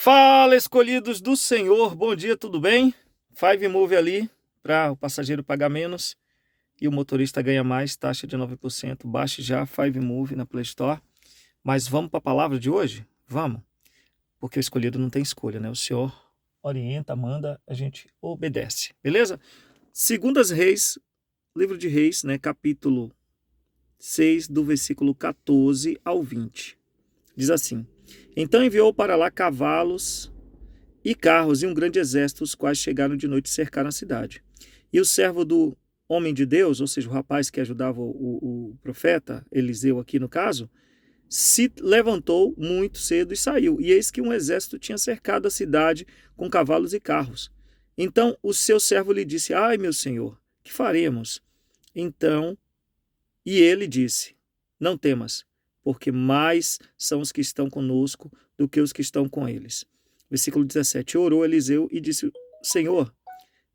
Fala, escolhidos do Senhor, bom dia, tudo bem? Five Move ali, para o passageiro pagar menos e o motorista ganha mais, taxa de 9%. Baixe já Five Move na Play Store. Mas vamos para a palavra de hoje? Vamos, porque o escolhido não tem escolha, né? O Senhor orienta, manda, a gente obedece, beleza? Segundas Reis, livro de Reis, né? Capítulo 6, do versículo 14 ao 20. Diz assim: Então enviou para lá cavalos e carros e um grande exército, os quais chegaram de noite e cercaram a cidade. E o servo do homem de Deus, ou seja, o rapaz que ajudava o profeta, Eliseu aqui no caso, se levantou muito cedo e saiu. E eis que um exército tinha cercado a cidade com cavalos e carros. Então o seu servo lhe disse: Ai, meu senhor, que faremos? Então, e ele disse: Não temas, porque mais são os que estão conosco do que os que estão com eles. Versículo 17. Orou Eliseu e disse: Senhor,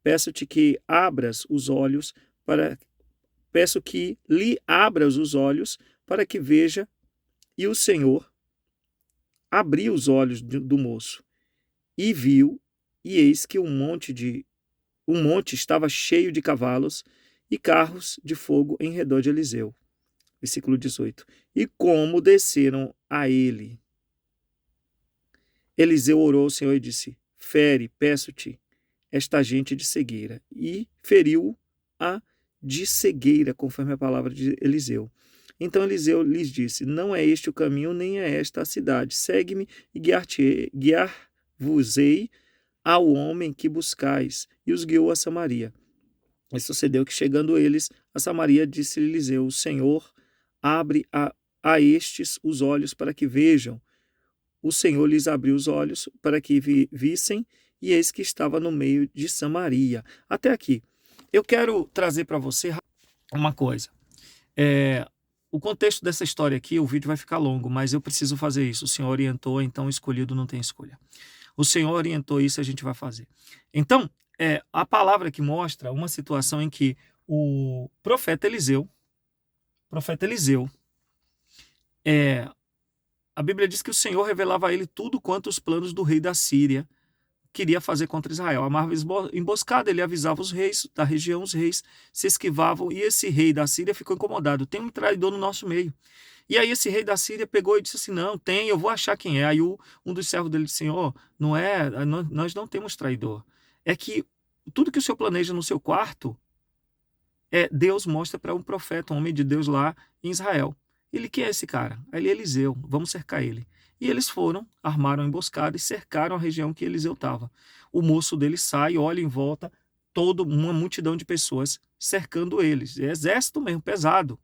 peço-te que abras os olhos para peço que lhe abras os olhos para que veja. E o Senhor abriu os olhos do moço e viu, e eis que um monte estava cheio de cavalos e carros de fogo em redor de Eliseu. Versículo 18. E como desceram a ele, Eliseu orou ao Senhor e disse: Fere, peço-te, esta gente de cegueira. E feriu-a de cegueira, conforme a palavra de Eliseu. Então Eliseu lhes disse: Não é este o caminho, nem é esta a cidade. Segue-me e guiar-vos-ei ao homem que buscais. E os guiou a Samaria. E sucedeu que, chegando eles a Samaria, disse Eliseu: O Senhor abre a estes os olhos para que vejam. O Senhor lhes abriu os olhos para que vissem, e eis que estava no meio de Samaria. Até aqui. Eu quero trazer para você uma coisa. O contexto dessa história aqui, o vídeo vai ficar longo, mas eu preciso fazer isso. O Senhor orientou, então o escolhido não tem escolha. O Senhor orientou isso, a gente vai fazer. Então, a palavra que mostra uma situação em que o profeta Eliseu, a Bíblia diz que o Senhor revelava a ele tudo quanto os planos do rei da Síria queria fazer contra Israel. Armava emboscada, ele avisava os reis da região, os reis se esquivavam, e esse rei da Síria ficou incomodado. Tem um traidor no nosso meio. E aí esse rei da Síria pegou e disse assim: não, tem, eu vou achar quem é. Aí um dos servos dele disse: Senhor, não é, nós não temos traidor. É que tudo que o Senhor planeja no seu quarto, Deus mostra para um profeta, um homem de Deus lá em Israel. Ele, quem é esse cara? Aí ele é Eliseu, vamos cercar ele. E eles foram, armaram a emboscada e cercaram a região que Eliseu estava. O moço dele sai, olha em volta, toda uma multidão de pessoas cercando eles. É exército mesmo, pesado,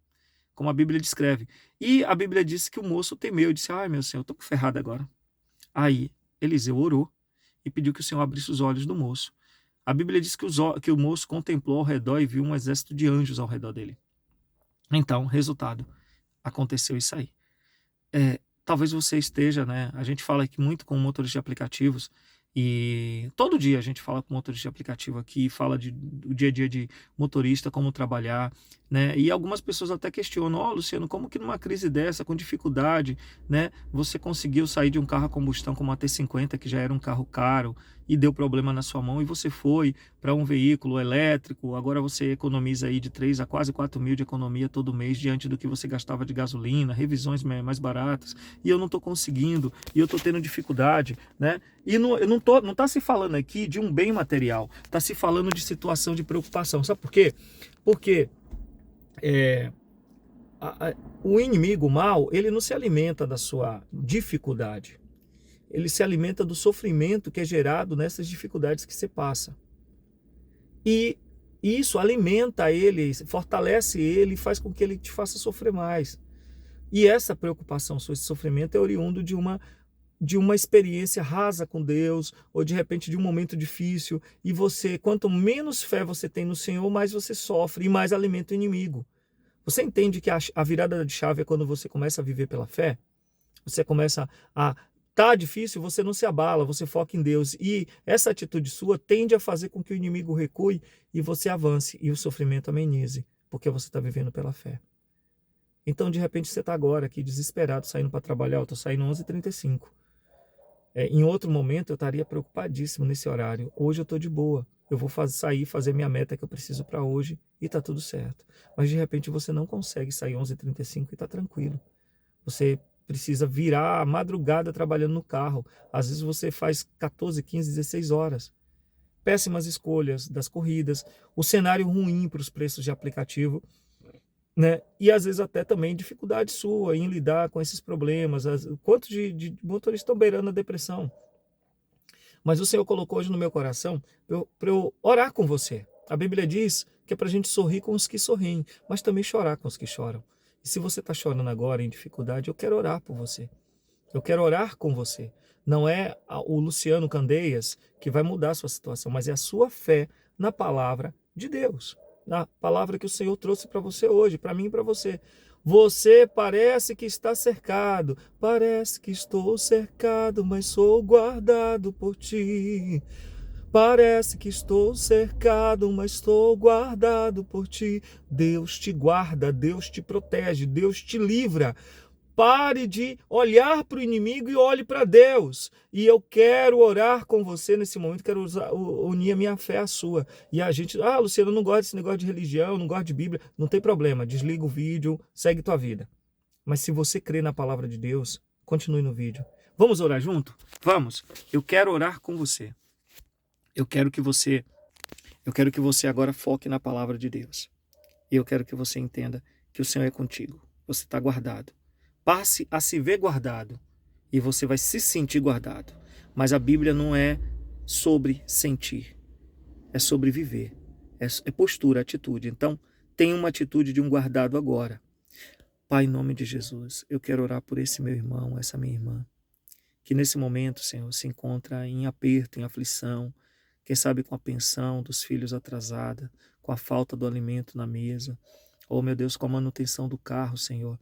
como a Bíblia descreve. E a Bíblia disse que o moço temeu, disse: ai, meu Senhor, eu estou ferrado agora. Aí Eliseu orou e pediu que o Senhor abrisse os olhos do moço. A Bíblia diz que o moço contemplou ao redor e viu um exército de anjos ao redor dele. Então, resultado, aconteceu isso aí. Talvez você esteja, né? A gente fala aqui muito com motores de aplicativos e todo dia a gente fala com motorista de aplicativo aqui, fala do dia a dia de motorista, como trabalhar, né? E algumas pessoas até questionam: ó, Luciano, como que numa crise dessa, com dificuldade, né, você conseguiu sair de um carro a combustão como a T50, que já era um carro caro, e deu problema na sua mão, e você foi para um veículo elétrico, agora você economiza aí de 3 a quase 4 mil de economia todo mês, diante do que você gastava de gasolina, revisões mais baratas, e eu não estou conseguindo, e eu estou tendo dificuldade, né? E não está se falando aqui de um bem material, está se falando de situação de preocupação. Sabe por quê? Porque o inimigo, o mal, ele não se alimenta da sua dificuldade. Ele se alimenta do sofrimento que é gerado nessas dificuldades que você passa. E isso alimenta ele, fortalece ele, faz com que ele te faça sofrer mais. E essa preocupação, esse sofrimento é oriundo de uma experiência rasa com Deus, ou de repente de um momento difícil, e você, quanto menos fé você tem no Senhor, mais você sofre e mais alimenta o inimigo. Você entende que a virada de chave é quando você começa a viver pela fé? Você começa a... Tá difícil, você não se abala, você foca em Deus. E essa atitude sua tende a fazer com que o inimigo recue e você avance e o sofrimento amenize, porque você está vivendo pela fé. Então, de repente, você está agora aqui desesperado, saindo para trabalhar. Eu estou saindo 11h35. Em outro momento eu estaria preocupadíssimo nesse horário. Hoje eu estou de boa. Eu vou sair, fazer minha meta que eu preciso para hoje e está tudo certo. Mas de repente você não consegue sair 11h35 e está tranquilo. Você precisa virar a madrugada trabalhando no carro. Às vezes você faz 14, 15, 16 horas. Péssimas escolhas das corridas, o cenário ruim para os preços de aplicativo, né? E às vezes até também dificuldade sua em lidar com esses problemas. Quantos de motoristas estão beirando a depressão? Mas o Senhor colocou hoje no meu coração para eu orar com você. A Bíblia diz que é para a gente sorrir com os que sorriem, mas também chorar com os que choram. E se você está chorando agora em dificuldade, eu quero orar por você. Eu quero orar com você. Não é o Luciano Candeias que vai mudar a sua situação, mas é a sua fé na palavra de Deus. Na palavra que o Senhor trouxe para você hoje, para mim e para você. Você parece que está cercado, parece que estou cercado, mas sou guardado por ti. Parece que estou cercado, mas estou guardado por ti. Deus te guarda, Deus te protege, Deus te livra. Pare de olhar para o inimigo e olhe para Deus. E eu quero orar com você nesse momento, quero unir a minha fé à sua. E a gente, Luciano, eu não gosto desse negócio de religião, não gosto de Bíblia. Não tem problema, desliga o vídeo, segue tua vida. Mas se você crê na palavra de Deus, continue no vídeo. Vamos orar junto? Vamos. Eu quero orar com você. Eu quero que você agora foque na palavra de Deus. E eu quero que você entenda que o Senhor é contigo. Você está guardado. Passe a se ver guardado e você vai se sentir guardado. Mas a Bíblia não é sobre sentir, é sobre viver, é postura, atitude. Então, tenha uma atitude de um guardado agora. Pai, em nome de Jesus, eu quero orar por esse meu irmão, essa minha irmã, que nesse momento, Senhor, se encontra em aperto, em aflição, quem sabe com a pensão dos filhos atrasada, com a falta do alimento na mesa, oh meu Deus, com a manutenção do carro, Senhor,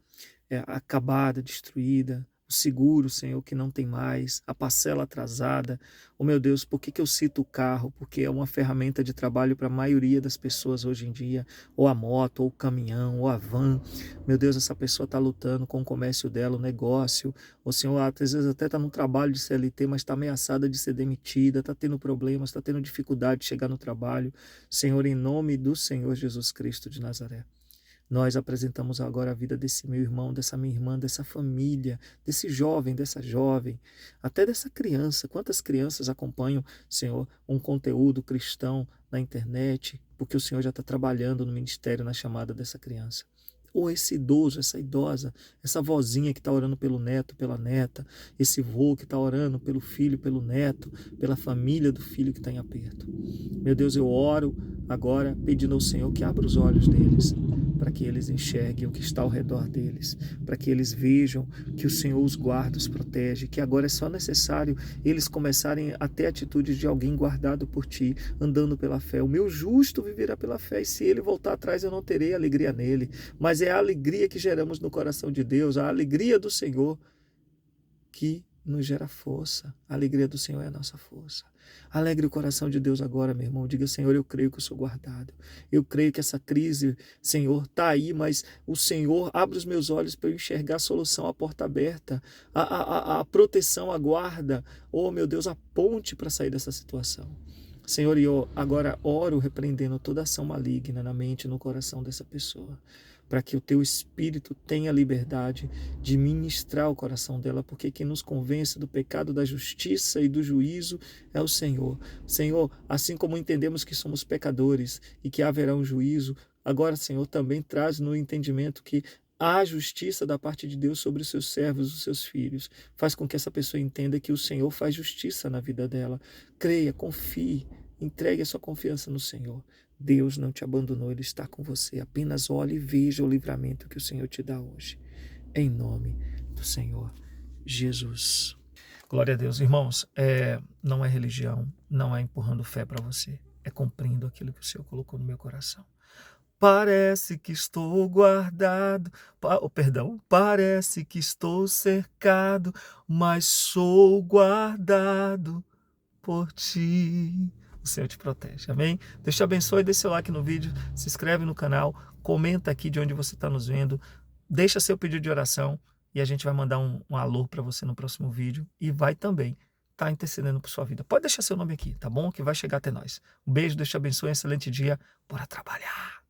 acabada, destruída, o seguro, Senhor, que não tem mais, a parcela atrasada. Oh meu Deus, por que eu cito o carro? Porque é uma ferramenta de trabalho para a maioria das pessoas hoje em dia, ou a moto, ou o caminhão, ou a van. Meu Deus, essa pessoa está lutando com o comércio dela, o negócio. O Senhor, às vezes até está no trabalho de CLT, mas está ameaçada de ser demitida, está tendo problemas, está tendo dificuldade de chegar no trabalho. Senhor, em nome do Senhor Jesus Cristo de Nazaré, nós apresentamos agora a vida desse meu irmão, dessa minha irmã, dessa família, desse jovem, dessa jovem, até dessa criança. Quantas crianças acompanham, Senhor, um conteúdo cristão na internet, porque o Senhor já está trabalhando no ministério, na chamada dessa criança. Ou esse idoso, essa idosa, essa vozinha que está orando pelo neto, pela neta, esse vô que está orando pelo filho, pelo neto, pela família do filho que está em aperto. Meu Deus, eu oro agora pedindo ao Senhor que abra os olhos deles, para que eles enxerguem o que está ao redor deles, para que eles vejam que o Senhor os guarda, os protege, que agora é só necessário eles começarem a ter atitudes de alguém guardado por ti, andando pela fé. O meu justo viverá pela fé, e se ele voltar atrás eu não terei alegria nele, mas é a alegria que geramos no coração de Deus, a alegria do Senhor que nos gera força. A alegria do Senhor é a nossa força. Alegre o coração de Deus agora, meu irmão. Diga, Senhor, eu creio que eu sou guardado. Eu creio que essa crise, Senhor, está aí, mas o Senhor abre os meus olhos para eu enxergar a solução, a porta aberta, a proteção, a guarda. Oh, meu Deus, a ponte para sair dessa situação. Senhor, eu agora oro repreendendo toda ação maligna na mente e no coração dessa pessoa, para que o teu Espírito tenha liberdade de ministrar o coração dela, porque quem nos convence do pecado, da justiça e do juízo é o Senhor. Senhor, assim como entendemos que somos pecadores e que haverá um juízo, agora, Senhor, também traz no entendimento que há justiça da parte de Deus sobre os seus servos, os seus filhos. Faz com que essa pessoa entenda que o Senhor faz justiça na vida dela. Creia, confie, entregue a sua confiança no Senhor. Deus não te abandonou, Ele está com você. Apenas olhe e veja o livramento que o Senhor te dá hoje. Em nome do Senhor Jesus. Glória a Deus. Irmãos, não é religião, não é empurrando fé para você. É cumprindo aquilo que o Senhor colocou no meu coração. Parece que estou guardado, parece que estou cercado, mas sou guardado por ti. O Senhor te protege, amém? Deus te abençoe, deixa seu like no vídeo, se inscreve no canal, comenta aqui de onde você está nos vendo, deixa seu pedido de oração e a gente vai mandar um alô para você no próximo vídeo e vai também está intercedendo por sua vida. Pode deixar seu nome aqui, tá bom? Que vai chegar até nós. Um beijo, Deus te abençoe, excelente dia. Bora trabalhar.